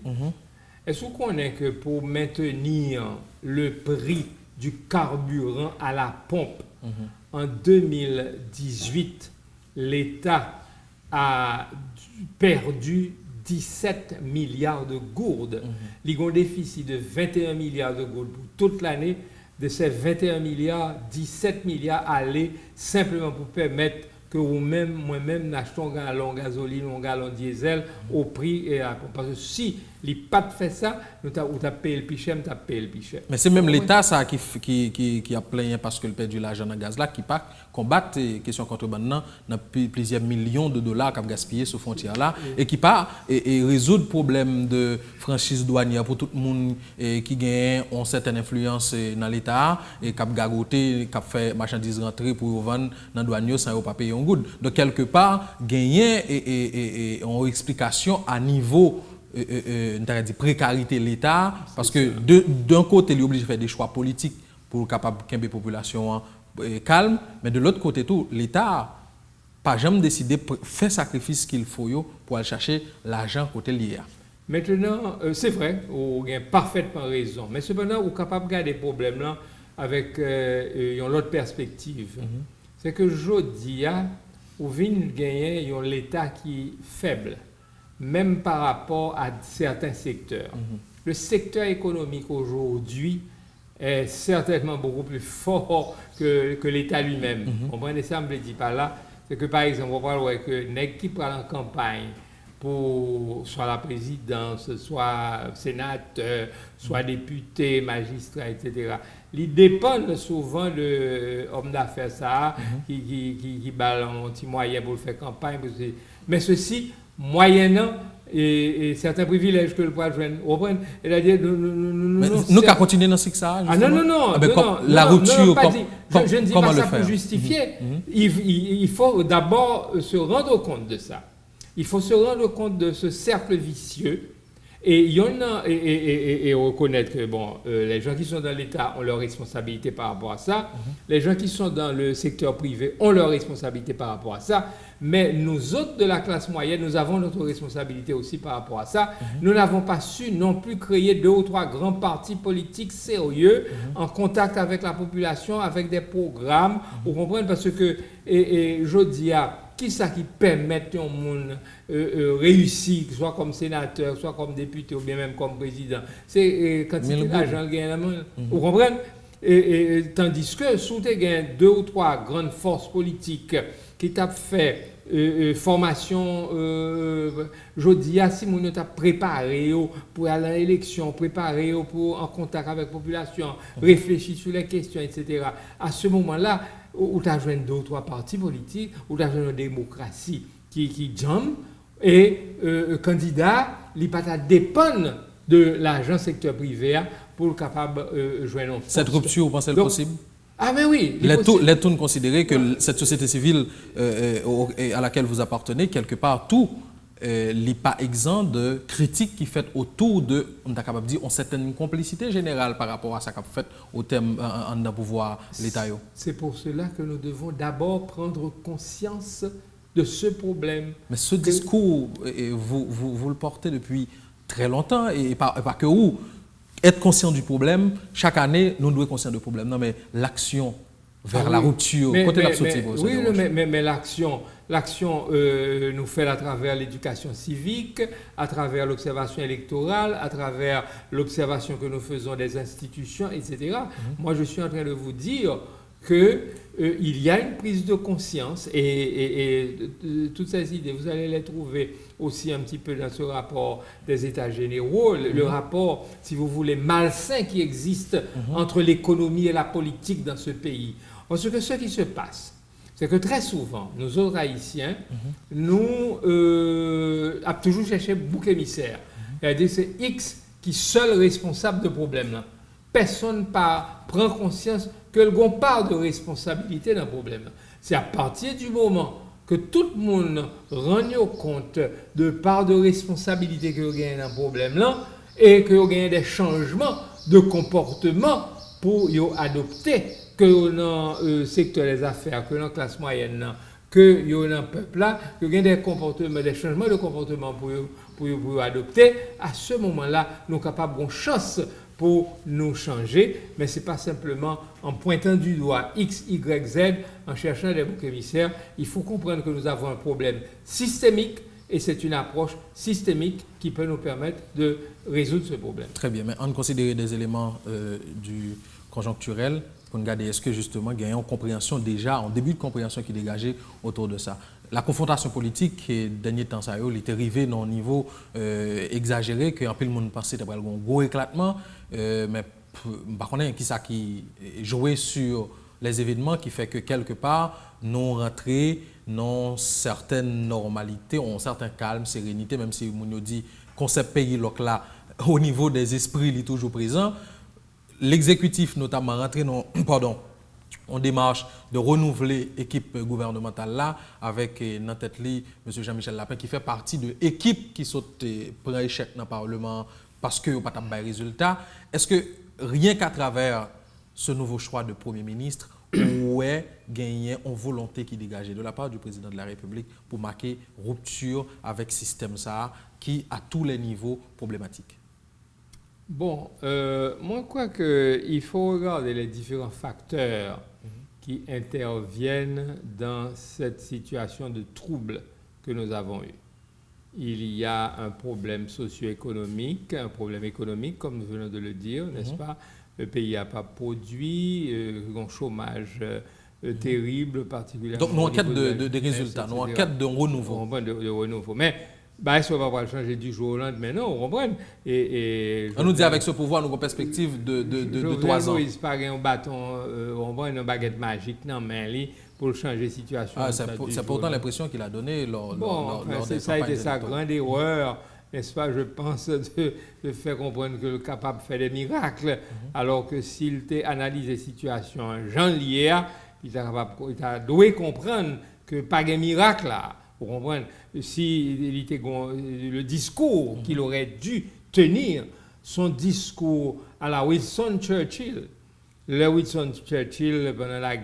Est-ce qu'on connaît que pour maintenir le prix du carburant à la pompe, en 2018, l'État a perdu 17 milliards de gourdes. Il y a un déficit de 21 milliards de gourdes pour toute l'année. De ces 21 milliards, 17 milliards allaient simplement pour permettre que moi-même, n'achetons un gallon de gasoline ou un gallon de diesel au prix. Parce que si les pas fait ça, nous avons payé le plus cher, nous avons payé le plus cher. Mais c'est même l'État ça qui a plaint parce que le perdu l'argent dans le gaz là, qui pas combattre les questions contrebande dans plusieurs millions de dollars qui ont gaspillé sur frontière là et qui pas et résoudre le problème de franchise douanière pour tout le monde qui gagne une certaine influence dans l'État et qui a gagoté, qui a fait marchandises rentrer pour vendre dans douanier sans pas payer un good. Donc quelque part gagner et une explication à niveau précarité de l'État, parce que d'un côté, il est obligé de faire des choix politiques pour capable de la population calme, mais de l'autre côté, l'État n'a pas jamais décidé de faire sacrifice qu'il faut pour aller chercher l'argent côté lié. Maintenant, c'est vrai, vous avez parfaitement raison, mais cependant, vous êtes capable de garder des problèmes là avec une autre perspective. C'est que je dis, vous venez gagner l'État qui est faible. Même par rapport à certains secteurs. Le secteur économique aujourd'hui est certainement beaucoup plus fort que l'État lui-même. On prend ça, je ne dis pas là, c'est que par exemple, on parle que les qui prennent en campagne pour soit la présidence, soit sénateur, soit député, magistrat, etc. Ils dépendent souvent de l'homme d'affaires qui balance un petit moyen pour faire campagne. Mais ceci, moyennant et certains privilèges que le pouvoir joindre. C'est-à-dire, nous qu'à continuer dans ce ça. Non. La rupture, je ne dis pas ça pour justifier. Il faut d'abord se rendre compte de ça. Il faut se rendre compte de ce cercle vicieux et reconnaître que les gens qui sont dans l'État ont leurs responsabilités par rapport à ça. Les gens qui sont dans le secteur privé ont leurs responsabilités par rapport à ça. Mais nous autres de la classe moyenne, nous avons notre responsabilité aussi par rapport à ça. Nous n'avons pas su non plus créer 2 ou 3 grands partis politiques sérieux en contact avec la population, avec des programmes. Vous comprenez? Parce que, je dis qui ça qui permet au monde réussir, soit comme sénateur, soit comme député, ou bien même comme président. C'est quantité d'argent gagné la main. Vous comprenez? Tandis que, si tu as 2 ou 3 grandes forces politiques qui t'a fait formation, je dis à si on t'a préparé pour aller à l'élection, préparé pour en contact avec la population, réfléchir sur les questions, etc. À ce moment-là, où tu as joué 2 ou 3 partis politiques, où tu as joué une démocratie qui jambe, et candidat, il pas dépendre de l'agent secteur privé pour être capable de jouer. Cette rupture, vous pensez possible? Ah mais oui. Les tout considérer que cette société civile à laquelle vous appartenez, quelque part, tout n'est pas exempt de critiques qui fait autour de, on est capable de dire, une certaine complicité générale par rapport à ça qu'a fait au thème en pouvoir l'État. C'est pour cela que nous devons d'abord prendre conscience de ce problème. Mais ce discours, vous le portez depuis très longtemps, et pas que vous. Être conscient du problème, chaque année, nous devons être conscients du problème. Non, mais l'action vers la rupture, côté la sortie. Oui, mais l'action nous fait à travers l'éducation civique, à travers l'observation électorale, à travers l'observation que nous faisons des institutions, etc. Moi, je suis en train de vous dire qu'il y a une prise de conscience et toutes ces idées, vous allez les trouver aussi un petit peu dans ce rapport des États généraux, le rapport, si vous voulez, malsain qui existe entre l'économie et la politique dans ce pays. Parce que ce qui se passe, c'est que très souvent, nous autres Haïtiens, nous avons toujours cherché bouc émissaire. C'est-à-dire c'est X qui est seul responsable de problème là. Personne ne prend conscience que l'on part de responsabilité d'un problème. C'est à partir du moment que tout le monde rend compte de part de responsabilité que l'on gagne un problème là et que l'on gagne des changements de comportement pour y adopter que dans le secteur des affaires, que dans la classe moyenne, que dans le peuple là, que l'on gagne des comportements, des changements de comportement pour adopter. À ce moment-là, nous sommes capables de chance pour nous changer, mais ce n'est pas simplement en pointant du doigt X, Y, Z, en cherchant des boucs émissaires. Il faut comprendre que nous avons un problème systémique et c'est une approche systémique qui peut nous permettre de résoudre ce problème. Très bien, mais on considère des éléments du conjoncturel pour regarder est-ce que justement il y a une compréhension déjà, en début de compréhension qui est dégagée autour de ça. La confrontation politique, qui dernier temps, ça elle était arrivée dans un niveau exagéré, que un peu le monde pensait qu'il y avait un gros éclatement, mais par contre, qui ça qui jouait sur les événements qui fait que quelque part, nous rentrés dans certaines normalités, un certain calme, sérénité, même si on dit concept pays là, au niveau des esprits, il est toujours présent. L'exécutif, notamment, rentré dans, en démarche de renouveler l'équipe gouvernementale là, avec dans tête M. Jean-Michel Lapin, qui fait partie de l'équipe qui saute prend échec dans le Parlement parce qu'il n'y a pas de résultat. Est-ce que rien qu'à travers ce nouveau choix de Premier ministre, où est gagné une volonté qui dégage de la part du président de la République pour marquer rupture avec ce système ça, qui à tous les niveaux problématique? Bon, moi je crois qu'il faut regarder les différents facteurs qui interviennent dans cette situation de trouble que nous avons eu. Il y a un problème socio-économique, un problème économique, comme nous venons de le dire, n'est-ce pas? Le pays n'a pas produit, un chômage terrible, particulièrement. Donc, nous en quête de résultats, nous en quête de renouveau. De renouveau. Mais, est-ce qu'on va pouvoir changer du jour au lendemain? Non, on comprend. On nous dit avec ce pouvoir, nous avons une perspective de 3 ans. Il n'y a pas un bâton, on voit une baguette magique dans la main pour changer la situation. C'est pourtant l'impression qu'il a donnée lors des ça a été sa grande erreur, n'est-ce pas, je pense, de faire comprendre que le capable fait des miracles, alors que s'il t'a analysé la situation Jean Lier, il a dû comprendre que pas de miracle là. Vous comprenez? Si le discours qu'il aurait dû tenir, son discours à la Winston Churchill. Le Winston Churchill, pendant la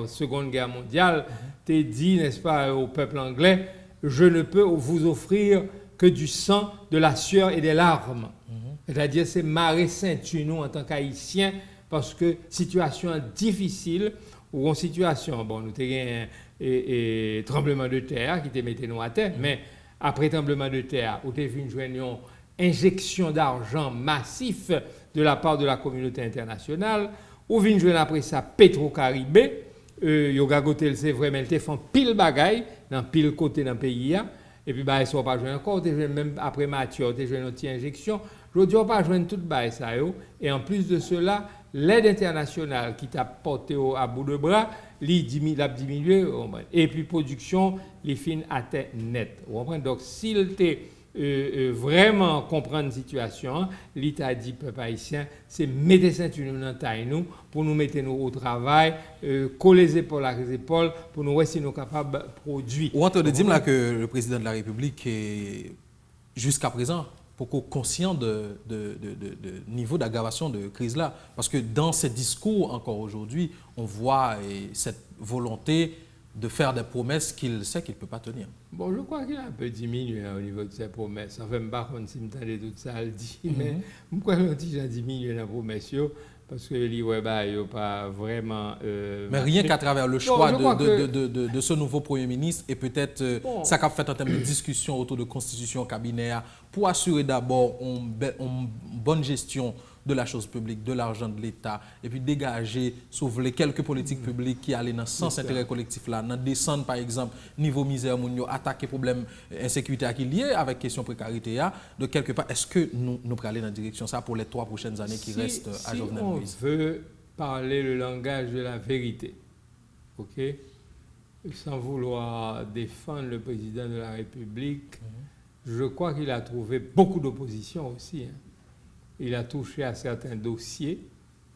Seconde Guerre mondiale, t'a dit, n'est-ce pas, au peuple anglais, je ne peux vous offrir que du sang, de la sueur et des larmes. C'est-à-dire, c'est marrer ceinture nous en tant qu'Haïtiens, parce que situation difficile, ou en situation, bon, nous avons et tremblement de terre qui te mettait nous à terre, mais après tremblement de terre, où tu as vu une injection d'argent massif de la part de la communauté internationale, ou une après ça Petro-Caribé, yo gagoté c'est vrai mais ils font pile bagaille dans pile côté dans le pays et puis ils sont pas joué encore même après Mathieu tu joué une autre injection je dis on pas joindre tout bail ça yo et en plus de cela l'aide internationale qui t'a porté à bout de bras l'a diminué et puis production les fins atteint net vous comprenez donc s'il était vraiment comprendre la situation, l'État dit peuple haïtien, c'est mettre ceinture dans taille nous pour nous mettre nous au travail, coller les épaules à les épaules pour nous voir si nous sommes capables de produire. Ou on te dit là que le président de la République est jusqu'à présent beaucoup conscient de niveau d'aggravation de crise là, parce que dans ses discours encore aujourd'hui, on voit cette volonté de faire des promesses qu'il sait qu'il ne peut pas tenir. Bon, je crois qu'il a un peu diminué au niveau de ses promesses. Enfin, je ne sais pas si je me tout ça à le dire, mais je crois qu'il a diminué la promesse, parce que il n'a pas vraiment... mais rien qu'à travers le choix de ce nouveau Premier ministre, et peut-être ça qu'a fait en termes de discussion autour de constitution cabinet, pour assurer d'abord une bonne gestion de la chose publique, de l'argent de l'État, et puis dégager, sauver les quelques politiques publiques qui allaient dans le sens intérêt collectif là, dans descendre par exemple niveau misère, attaquer problème insécurité qui est lié avec question précarité de quelque part. Est-ce que nous allons aller dans la direction ça pour les 3 prochaines années qui restent à Jovenel Moïse? Si on veut parler le langage de la vérité, ok, sans vouloir défendre le président de la République, je crois qu'il a trouvé beaucoup d'opposition aussi. Il a touché à certains dossiers,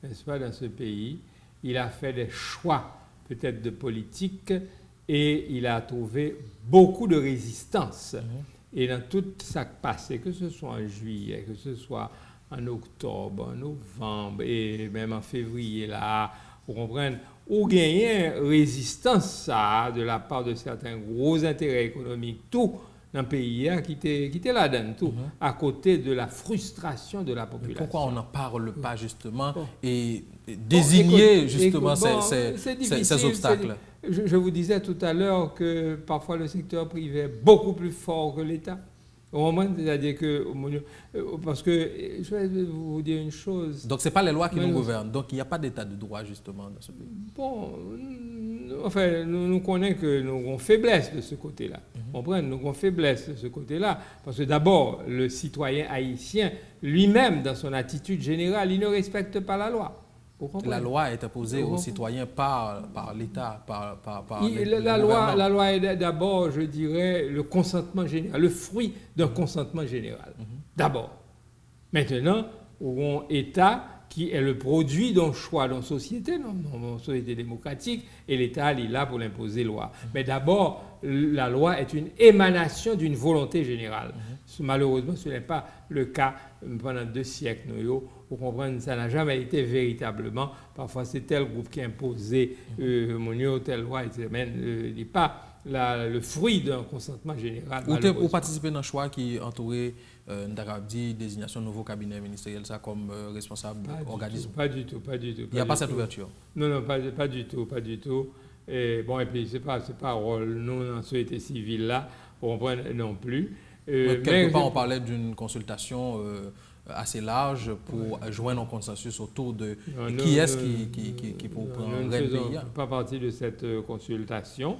n'est-ce pas, dans ce pays. Il a fait des choix, peut-être de politique, et il a trouvé beaucoup de résistance. Et dans tout ça qui passait, que ce soit en juillet, que ce soit en octobre, en novembre, et même en février, là, vous comprenez, où gagner résistance ça, de la part de certains gros intérêts économiques, tout, dans le pays qui était là-dedans, tout, à côté de la frustration de la population. Mais pourquoi on n'en parle pas justement et désigner justement ces obstacles? Je vous disais tout à l'heure que parfois le secteur privé est beaucoup plus fort que l'État. Au moment, c'est-à-dire que, parce que, je vais vous dire une chose. Donc, ce n'est pas les lois qui nous gouvernent. Donc, il n'y a pas d'état de droit, justement, dans ce pays. Bon, enfin, nous connaissons que nous avons faiblesse de ce côté-là. Nous avons faiblesse de ce côté-là. Parce que d'abord, le citoyen haïtien, lui-même, dans son attitude générale, il ne respecte pas la loi. La loi est imposée aux citoyens par l'État, par la loi est d'abord, je dirais, le consentement général, le fruit d'un consentement général. D'abord. Maintenant, on a un État qui est le produit d'un choix d'une société, d'une société démocratique, et l'État est là pour l'imposer loi. Mais d'abord, la loi est une émanation d'une volonté générale. Malheureusement, ce n'est pas le cas pendant 2 siècles. Vous comprenez, ça n'a jamais été véritablement. Parfois, c'est tel groupe qui a imposé telle loi, mais il n'est pas le fruit d'un consentement général. Ou participer dans un choix qui entourait Ndarabdi, désignation de nouveau cabinet ministériel, ça comme responsable organisme? Pas du tout. Il n'y a pas cette ouverture? Non, pas du tout. Et bon, et puis, ce n'est pas rôle, nous, dans la société civile là, on comprend non plus. Quelque part, on parlait d'une consultation assez large pour joindre un consensus autour de qui est-ce qui pour prendre le pays. Nous ne faisons pas partie de cette consultation.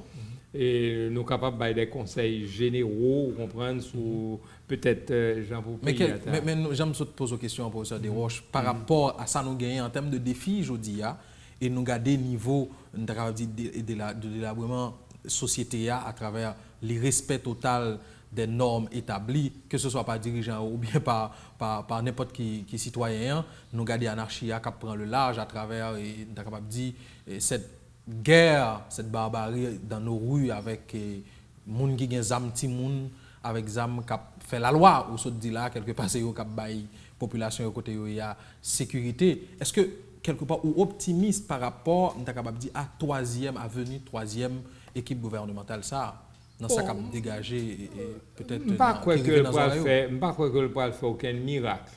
Et nous sommes capables de des conseils généraux, comprendre, sous peut-être Jean Poupée. Mais j'aime te poser une question, professeur Desroches, par rapport à ça, nous gagnons en termes de défis, je dis, et nous garder niveau de l'élaboration société à travers le respect total des normes établies, que ce soit par dirigeants ou bien par n'importe qui citoyen, nous garder l'anarchie qui prend le large à travers, cette guerre, cette barbarie dans nos rues avec les gens qui ont des armes, avec des armes qui fait la loi, ou se dit là, quelque part, c'est eux qui ont la population côté il y a sécurité. Est-ce que, quelque part, ou optimiste par rapport, à troisième équipe gouvernementale, ça dans ça cap dégagé et peut-être je ne crois pas que le pourra faire aucun miracle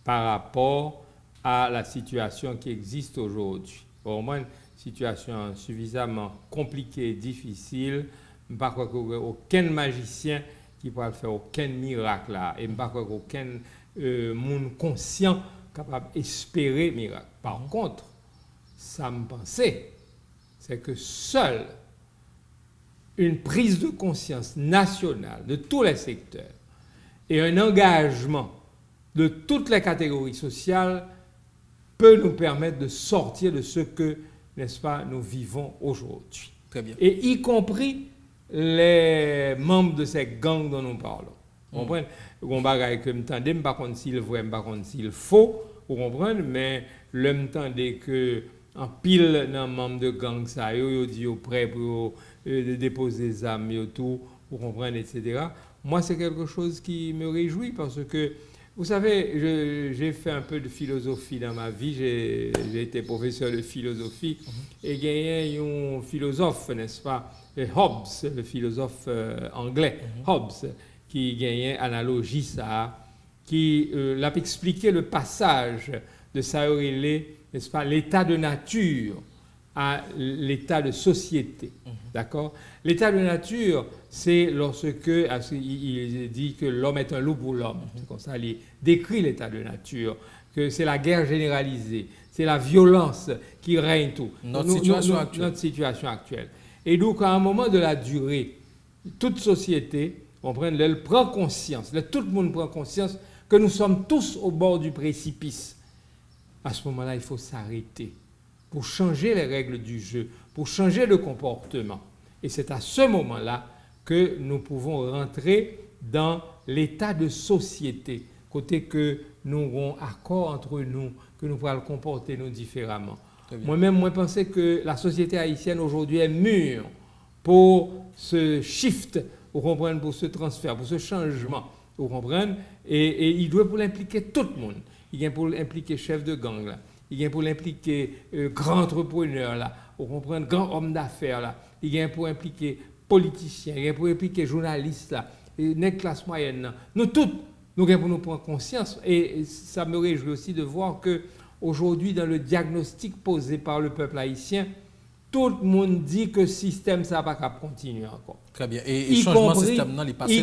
par rapport à la situation qui existe aujourd'hui. Au moins, une situation suffisamment compliquée, difficile, je ne crois pas qu'il n'y ait aucun magicien qui pourra faire aucun miracle là. Et je ne crois pas qu'aucun monde conscient capable d'espérer miracle. Par contre, ça me pensait, c'est que seule une prise de conscience nationale de tous les secteurs et un engagement de toutes les catégories sociales peut nous permettre de sortir de ce que, n'est-ce pas, nous vivons aujourd'hui. Très bien. Et y compris les membres de ces gangs dont nous parlons. Vous comprenez? Vous comprenez que m'tendez, par contre s'il est vrai, par contre s'il est faux, vous comprenez? Mais le m'tendez que en pile dans membres de gang ça, yo dit prêt pour déposer des armes et tout, vous comprenez, etc. Moi, c'est quelque chose qui me réjouit parce que, vous savez, j'ai fait un peu de philosophie dans ma vie, j'ai été professeur de philosophie, et il y a un philosophe, n'est-ce pas, Hobbes, le philosophe anglais, Hobbes, qui gagnait analogie ça, qui l'a expliqué le passage de ça, n'est-ce pas, l'état de nature à l'état de société. D'accord? L'état de nature, c'est lorsque il dit que l'homme est un loup pour l'homme. C'est comme ça, il décrit l'état de nature, que c'est la guerre généralisée, c'est la violence qui règne tout. Notre situation actuelle. Et donc, à un moment de la durée, toute société, elle prend conscience, tout le monde prend conscience que nous sommes tous au bord du précipice. À ce moment-là, il faut s'arrêter pour changer les règles du jeu, pour changer de comportement. Et c'est à ce moment-là que nous pouvons rentrer dans l'état de société, côté que nous aurons accord entre nous, que nous pourrons comporter nous différemment. Moi-même, moi, je pensais que la société haïtienne aujourd'hui est mûre pour ce shift, vous comprenez, pour ce transfert, pour ce changement, vous comprenez, et il doit pour l'impliquer tout le monde. Il vient pour l'impliquer chef de gang, là. Il vient pour l'impliquer grand entrepreneur, là. Vous comprenez, grand homme d'affaires, là. Il vient pour impliquer politicien, il vient pour impliquer journaliste, là. Et les classes moyennes, là. Nous tous, nous viens pour nous prendre conscience. Et ça me réjouit aussi de voir que aujourd'hui, dans le diagnostic posé par le peuple haïtien, tout le monde dit que le système, ça va pas continuer encore. Très bien. Et le changement de système, non, il est passé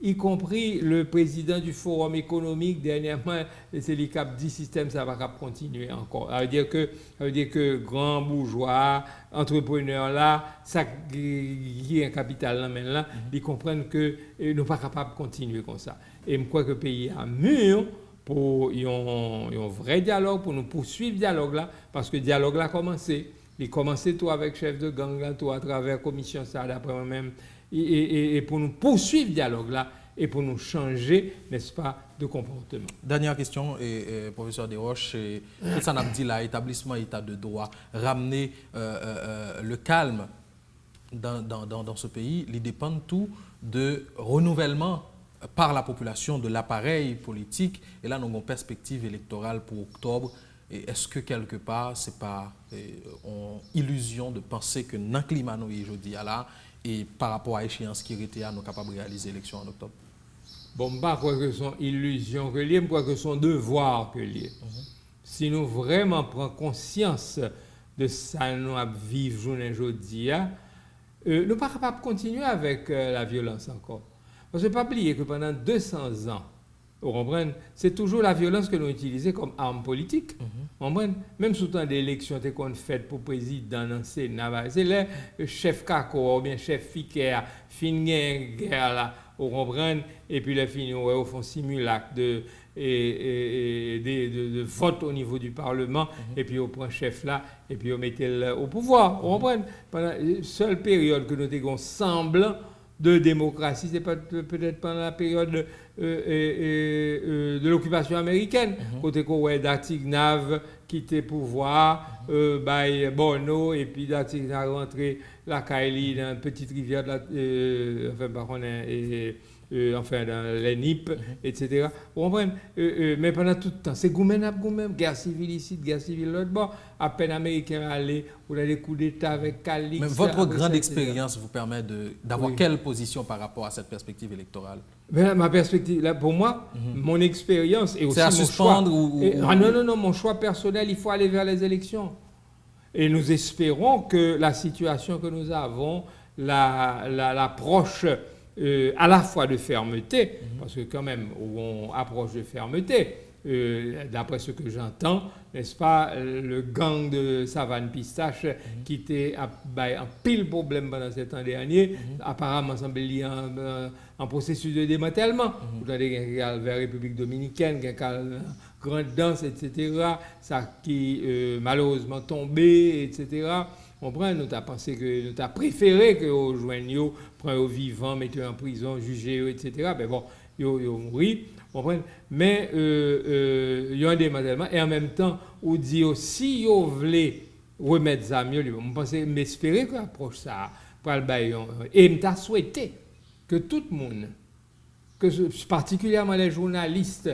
y compris le président du Forum économique, dernièrement, c'est lui qui a dit système, ça va pas continuer encore. Ça veut dire que grands bourgeois, entrepreneurs là, ça qui est un capital là, ils comprennent que nous ne sommes pas capables de continuer comme ça. Et je crois que le pays a mûr pour un vrai dialogue, pour nous poursuivre le dialogue là, parce que le dialogue là a commencé. Il a commencé tout avec chef de gang là, tout à travers la commission ça d'après moi-même, et pour nous poursuivre le dialogue là, et pour nous changer, n'est-ce pas, de comportement. Dernière question, professeur Desroches, tout ça n'a dit là, établissement état de droit, ramener le calme dans ce pays, il dépend tout de renouvellement par la population de l'appareil politique. Et là, nous avons une perspective électorale pour octobre. Est-ce que quelque part, ce n'est pas une illusion de penser que dans le climat nous aujourd'hui là, et par rapport à l'échéance qui était, nous sommes capables de réaliser l'élection en octobre? Bon, je ne crois pas que ce sont illusions que liées, je crois que ce sont devoirs que liées. Si nous vraiment prenons conscience de ça, nous vivons journée aujourd'hui, nous ne sommes pas capables de continuer avec la violence encore. Parce que ne pas oublier que pendant 200 ans, vous comprenez, c'est toujours la violence que nous utilisons comme arme politique. Vous comprenez? Même sous temps d'élection qu'on fait pour président dans le Sénat, c'est le chef Kako ou bien chef Fiker, fin guerre là, vous comprenez? Et puis les fins, au fond, simulacre de vote au niveau du Parlement, et puis on prend chef là, et puis on met au pouvoir. Vous comprenez? Pendant la seule période que nous avons semblant de démocratie, c'est peut-être pendant la période de l'occupation américaine, côté qu'on Datignav quitté pouvoir, Bono, et puis Datignav rentré la Kaili dans une petite rivière, enfin dans les NIP, etc. Vous comprenez? Mais pendant tout le temps, c'est Goumen, guerre civile ici, guerre civile l'autre bord, à peine américain aller, on a des coups d'État avec Calix. Mais votre grande expérience vous permet d'avoir quelle position par rapport à cette perspective électorale? Ben, ma perspective, là, pour moi, mon expérience et aussi à mon suspendre choix. Non, mon choix personnel, il faut aller vers les élections. Et nous espérons que la situation que nous avons, l'approche à la fois de fermeté, parce que quand même, on approche de fermeté, d'après ce que j'entends, n'est-ce pas, le gang de Savane Pistache qui était en pile problème pendant ces temps derniers, apparemment semble lié en processus de démantèlement. Vous avez vers la République dominicaine, grande danse, etc., ça qui malheureusement tombé, etc. On prend, nous avons pensé que nous avons préféré que aux joignaux, prendre au vivant, mettre en prison, juger, etc. Mais bon, ils ont mouru. Mais il y a un démantèlement. Et en même temps, on dit aussi, vous voulez remettre ça mieux, on pensait, m'espérer qu'on approche ça pour le baillon. Et je souhaité que tout le monde, particulièrement les journalistes,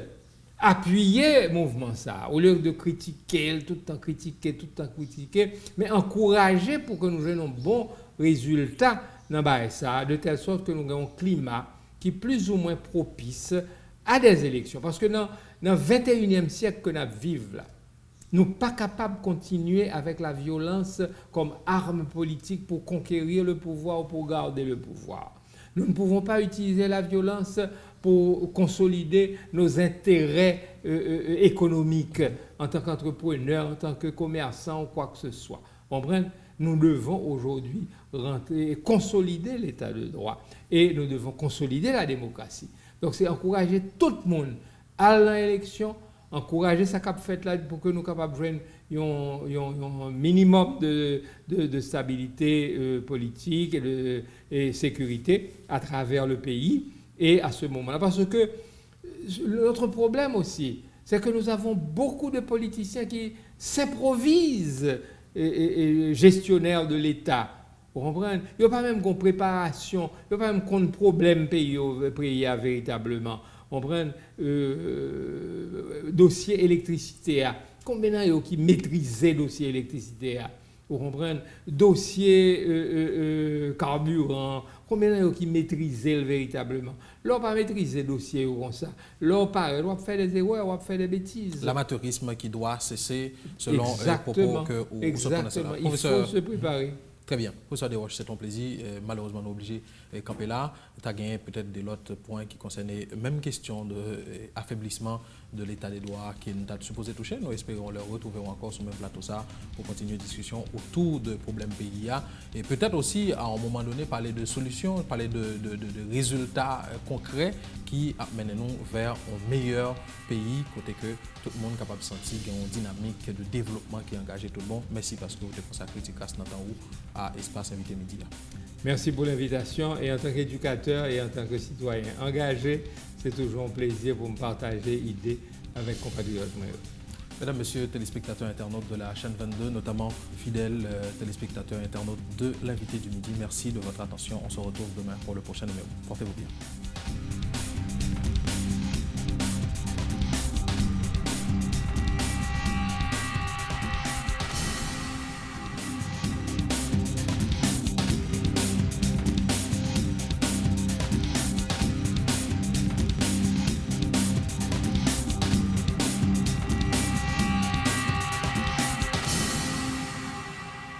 appuyer le mouvement ça, au lieu de critiquer, tout le temps critiquer, mais encourager pour que nous ayons un bon résultat dans ça, de telle sorte que nous ayons un climat qui est plus ou moins propice à des élections. Parce que dans le 21e siècle que nous vivons là, nous ne sommes pas capables de continuer avec la violence comme arme politique pour conquérir le pouvoir ou pour garder le pouvoir. Nous ne pouvons pas utiliser la violence pour consolider nos intérêts économiques en tant qu'entrepreneurs, en tant que commerçants ou quoi que ce soit. Nous devons aujourd'hui consolider l'état de droit et nous devons consolider la démocratie. Donc c'est encourager tout le monde à l'élection, encourager ça qu'a fait là pour que nous capables de joindre un minimum de stabilité politique et sécurité à travers le pays et à ce moment-là. Parce que notre problème aussi, c'est que nous avons beaucoup de politiciens qui s'improvisent gestionnaires de l'État. Vous comprenez? Il n'y a pas même qu'on préparation, il n'y a pas même qu'on problème pays véritablement. Vous comprenez? Dossier électricité. Combien de gens qui maîtrisent le dossier électricité? Vous comprenez? Dossier carburant. Combien de gens qui maîtrisent véritablement? L'on pas maîtriser le dossier comme ça. L'on pas, on faire des erreurs, on faire des bêtises. L'amateurisme qui doit cesser selon les propos que vous exactement. Il faut se préparer. Très bien. Professeur Desroches, c'est ton plaisir. Malheureusement, on est obligé de camper là. Tu as gagné peut-être des autres points qui concernaient même question d'affaiblissement de l'état des droits qui nous a supposé toucher. Nous espérons le retrouver encore sur le même plateau ça pour continuer la discussion autour de problèmes pays. Et peut-être aussi, à un moment donné, parler de solutions, parler de résultats concrets qui amènent nous vers un meilleur pays, côté que tout le monde est capable de sentir qu'il y a une dynamique de développement qui engage tout le monde. Merci parce que vous avez consacré ce temps à Espace Invité Midi. Merci pour l'invitation et en tant qu'éducateur et en tant que citoyen engagé, c'est toujours un plaisir pour me partager idées avec compatriotes. Mesdames, Messieurs, téléspectateurs internautes de la chaîne 22, notamment fidèles téléspectateurs internautes de l'invité du midi, merci de votre attention. On se retrouve demain pour le prochain numéro. Portez-vous bien.